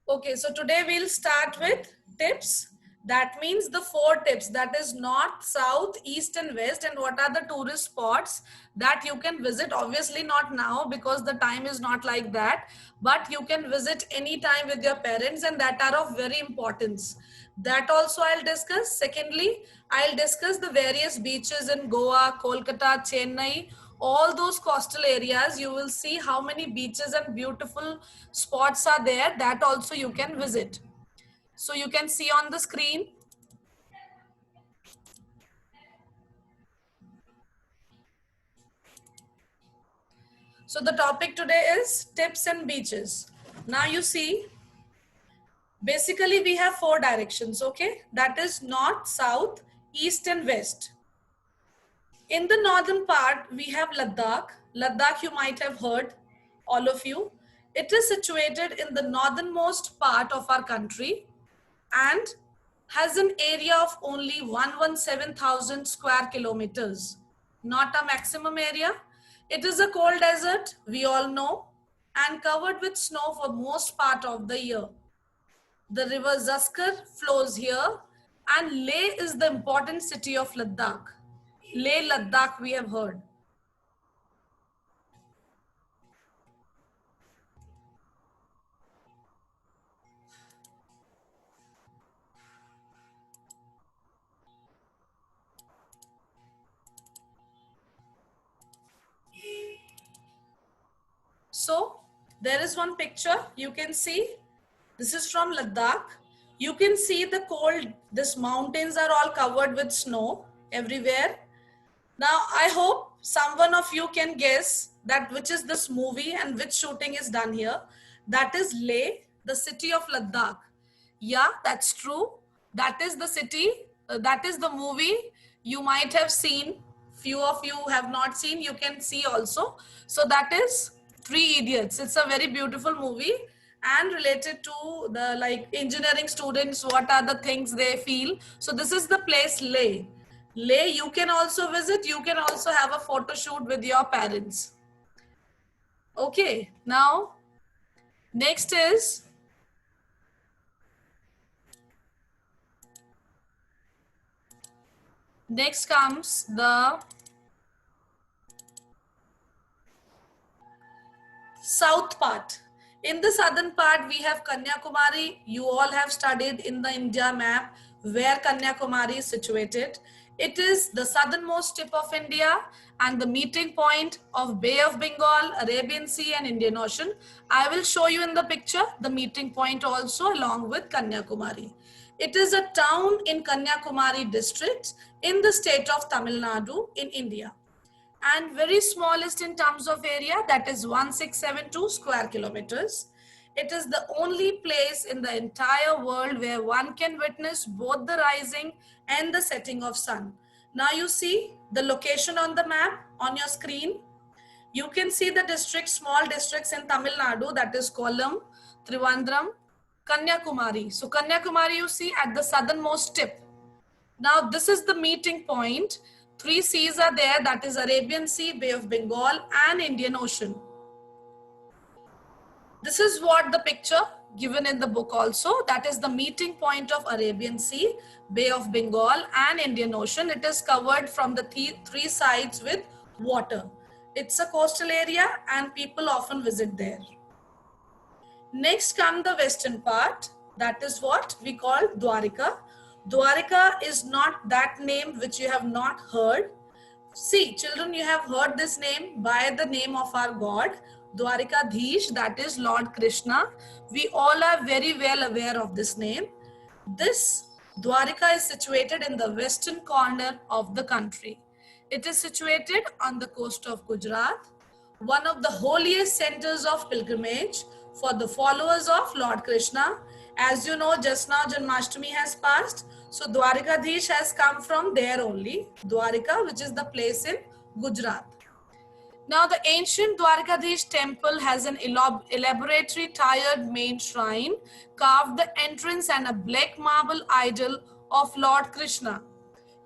Okay, so today we'll start with tips. That means the 4 tips, that is north, south, east and west, and what are the tourist spots that you can visit. Obviously not now because the time is not like that, but you can visit anytime with your parents and that are of very importance. That also I'll discuss. Secondly, I'll discuss the various beaches in Goa, Kolkata, Chennai, all those coastal areas. You will see how many beaches and beautiful spots are there that also you can visit. So you can see on the screen. So the topic today is tips and beaches. Now you see, basically we have 4 directions, okay? That is north, south, east and west. In the northern part, we have Ladakh. Ladakh you might have heard, all of you. It is situated in the northernmost part of our country and has an area of only 117,000 square kilometers, not a maximum area. It is a cold desert, we all know, and covered with snow for most part of the year. The river Zaskar flows here, and Leh is the important city of Ladakh. Leh Ladakh we have heard. So there is one picture you can see. This is from Ladakh. You can see the cold, these mountains are all covered with snow everywhere. Now I hope someone of you can guess that which is this movie and which shooting is done here. That is Leh, the city of Ladakh. Yeah, that's true. That is the city. That is the movie you might have seen. Few of you have not seen. You can see also. So that is Three Idiots. It's a very beautiful movie and related to the like engineering students. What are the things they feel? So this is the place Leh. Leh, you can also visit. You can also have a photo shoot with your parents. Okay, now next is next comes the south part. In the southern part, we have Kanyakumari. You all have studied in the India map where Kanyakumari is situated. It is the southernmost tip of India and the meeting point of Bay of Bengal, Arabian Sea and Indian Ocean. I will show you in the picture the meeting point also along with Kanyakumari. It is a town in Kanyakumari district in the state of Tamil Nadu in India, and very smallest in terms of area, that is 1672 square kilometers. It is the only place in the entire world where one can witness both the rising and the setting of sun. Now you see the location on the map on your screen. You can see the districts, small districts in Tamil Nadu, that is Kollam, Trivandrum, Kanyakumari. So Kanyakumari you see at the southernmost tip. Now this is the meeting point. 3 seas are there, that is Arabian Sea, Bay of Bengal and Indian Ocean. This is what the picture given in the book also, that is the meeting point of Arabian Sea, Bay of Bengal and Indian Ocean. It is covered from the three sides with water. It's a coastal area and people often visit there. Next come the western part, that is what we call Dwarika. Dwarika is not that name which you have not heard. See, children, you have heard this name by the name of our God, Dwarikadhish, that is Lord Krishna. We all are very well aware of this name. This Dwarika is situated in the western corner of the country. It is situated on the coast of Gujarat, one of the holiest centers of pilgrimage for the followers of Lord Krishna. As you know, just now Janmashtami has passed. So Dwarikadhish has come from there only. Dwarika, which is the place in Gujarat. Now the ancient Dwarikadhish temple has an elaborately tired main shrine, carved the entrance and a black marble idol of Lord Krishna.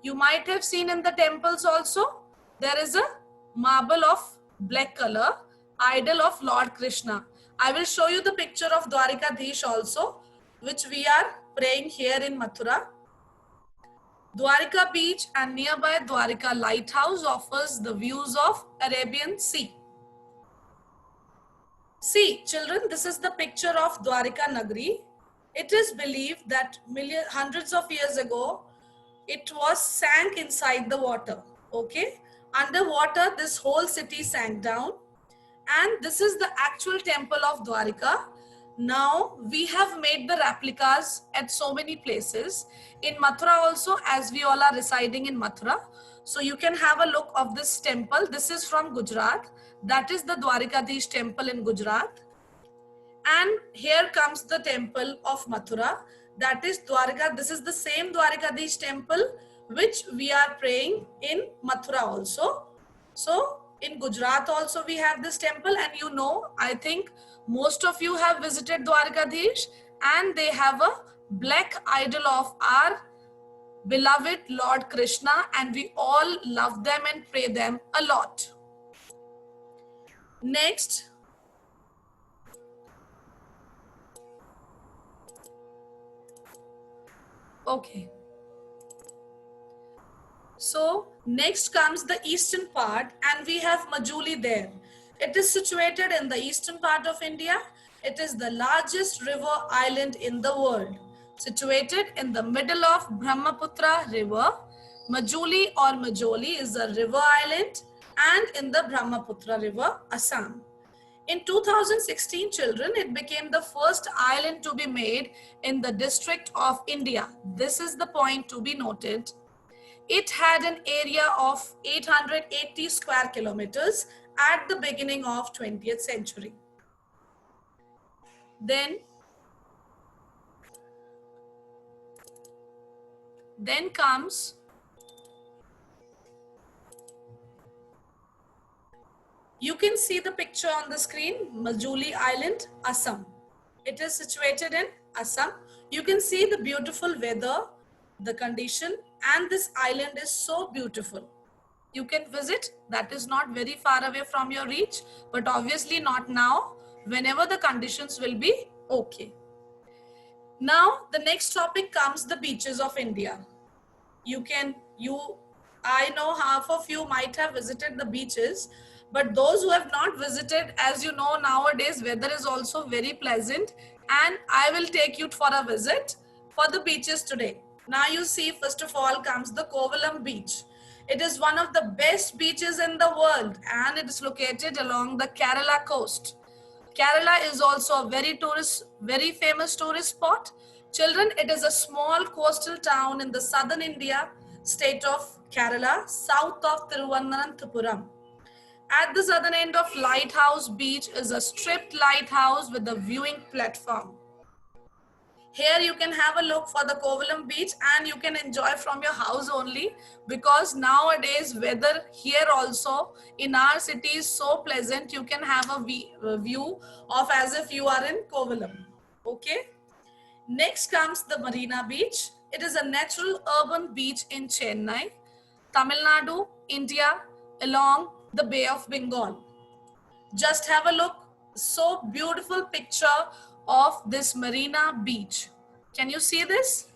You might have seen in the temples also, there is a marble of black color, idol of Lord Krishna. I will show you the picture of Dwarikadhish also, which we are praying here in Mathura. Dwarika beach and nearby Dwarika lighthouse offers the views of Arabian Sea. See, children, this is the picture of Dwarika Nagri. It is believed that hundreds of years ago, it was sank inside the water. Okay, underwater, this whole city sank down, and this is the actual temple of Dwarika. Now we have made the replicas at so many places in Mathura also, as we all are residing in Mathura. So you can have a look of this temple. This is from Gujarat. That is the Dwarikadhish temple in Gujarat. And here comes the temple of Mathura. That is Dwarika. This is the same Dwarikadhish temple which we are praying in Mathura also. So in Gujarat also we have this temple, and you know, I think most of you have visited Dwarikadhish, and they have a black idol of our beloved Lord Krishna, and we all love them and pray them a lot. Next, okay. So next comes the eastern part, and we have Majuli there. It is situated in the eastern part of India. It is the largest river island in the world. Situated in the middle of Brahmaputra river, Majuli or Majoli is a river island and in the Brahmaputra river, Assam. In 2016, children, it became the first island to be made in the district of India. This is the point to be noted. It had an area of 880 square kilometers at the beginning of 20th century. Then comes you can see the picture on the screen, Majuli Island, Assam. It is situated in Assam. You can see the beautiful weather, the condition, and this island is so beautiful. You can visit. That is not very far away from your reach, but obviously not now, whenever the conditions will be okay. Now the next topic comes the beaches of India. I know half of you might have visited the beaches, but those who have not visited, as you know, nowadays weather is also very pleasant, and I will take you for a visit for the beaches today. Now you see, first of all comes the Kovalam beach. It is one of the best beaches in the world, and it is located along the Kerala coast. Kerala is also a very famous tourist spot. Children, it is a small coastal town in the southern India, state of Kerala, south of Thiruvananthapuram. At the southern end of Lighthouse Beach is a stripped lighthouse with a viewing platform. Here you can have a look for the Kovalam beach, and you can enjoy from your house only, because nowadays weather here also in our city is so pleasant. You can have a view of as if you are in Kovalam. Okay. Next comes the Marina Beach. It is a natural urban beach in Chennai, Tamil Nadu, India, along the Bay of Bengal. Just have a look. So beautiful picture of this Marina Beach. Can you see this?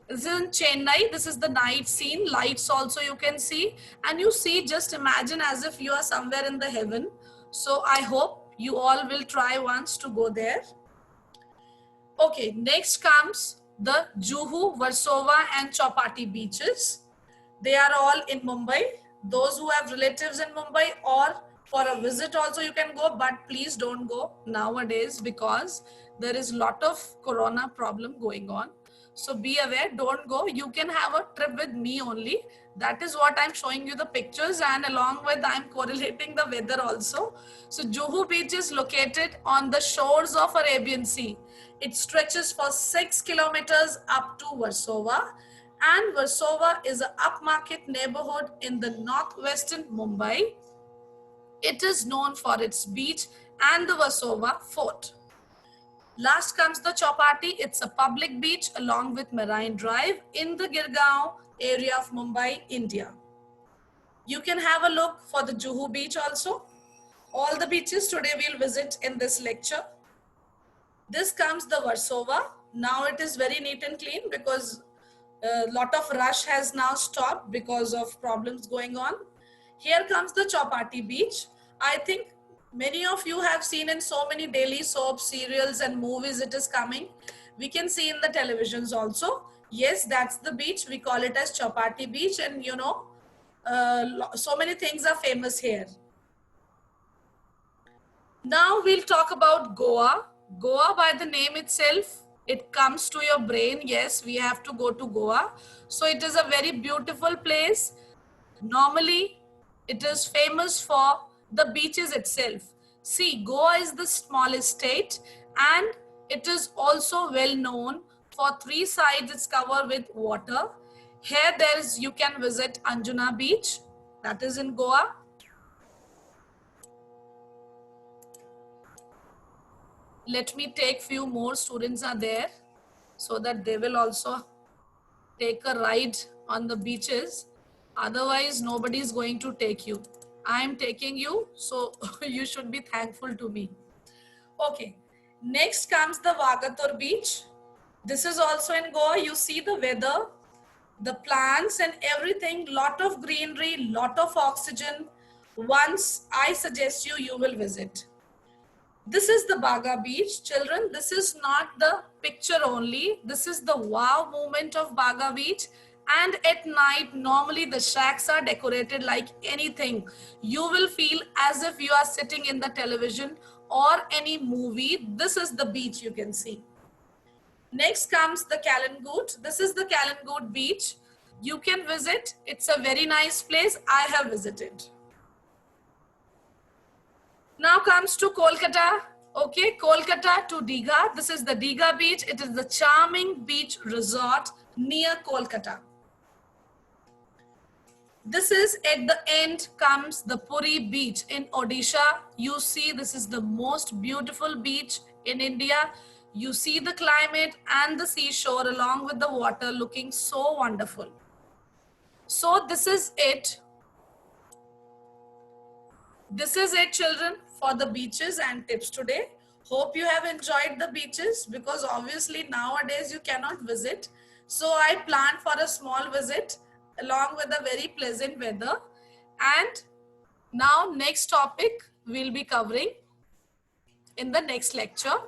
This is in Chennai. This is the night scene. Lights also you can see. And you see, just imagine as if you are somewhere in the heaven. So I hope you all will try once to go there. Okay, next comes the Juhu, Versova and Chowpatty beaches. They are all in Mumbai. Those who have relatives in Mumbai or for a visit also you can go, but please don't go nowadays because there is a lot of corona problem going on. So be aware, don't go. You can have a trip with me only. That is what I'm showing you the pictures, and along with I'm correlating the weather also. So Juhu beach is located on the shores of Arabian Sea. It stretches for 6 kilometers up to Versova, and Versova is an upmarket neighborhood in the northwestern Mumbai. It is known for its beach and the Versova fort. Last comes the Chowpatty. It's a public beach along with Marine Drive in the Girgaon area of Mumbai, India. You can have a look for the Juhu beach also. All the beaches today we'll visit in this lecture. This comes the Warsaw. Now it is very neat and clean because a lot of rush has now stopped because of problems going on. Here comes the Chowpatty Beach. I think many of you have seen in so many daily soap serials and movies it is coming. We can see in the televisions also. Yes, that's the beach. We call it as Chowpatty Beach, and you know, so many things are famous here. Now we'll talk about Goa. Goa, by the name itself, it comes to your brain. Yes, we have to go to Goa. So it is a very beautiful place. Normally, it is famous for the beaches itself. See, Goa is the smallest state and it is also well known for three sides it's covered with water. Here you can visit Anjuna Beach, that is in Goa. Let me take few more students are there so that they will also take a ride on the beaches. Otherwise, nobody is going to take you. I am taking you, so you should be thankful to me. Okay, next comes the Vagator Beach. This is also in Goa. You see the weather, the plants and everything, lot of greenery, lot of oxygen. Once I suggest you, you will visit. This is the Baga Beach. Children, this is not the picture only. This is the wow moment of Baga Beach. And at night, normally the shacks are decorated like anything. You will feel as if you are sitting in the television or any movie. This is the beach you can see. Next comes the Kalangut. This is the Kalangut Beach. You can visit. It's a very nice place. I have visited. Now comes to Kolkata. Okay, Kolkata to Digha. This is the Digha beach. It is the charming beach resort near Kolkata. This is at the end comes the Puri beach in Odisha. You see, this is the most beautiful beach in India. You see the climate and the seashore along with the water looking so wonderful. So this is it. This is it, children, for the beaches and tips today. Hope you have enjoyed the beaches because obviously nowadays you cannot visit. So I planned for a small visit along with a very pleasant weather. And now next topic we'll be covering in the next lecture.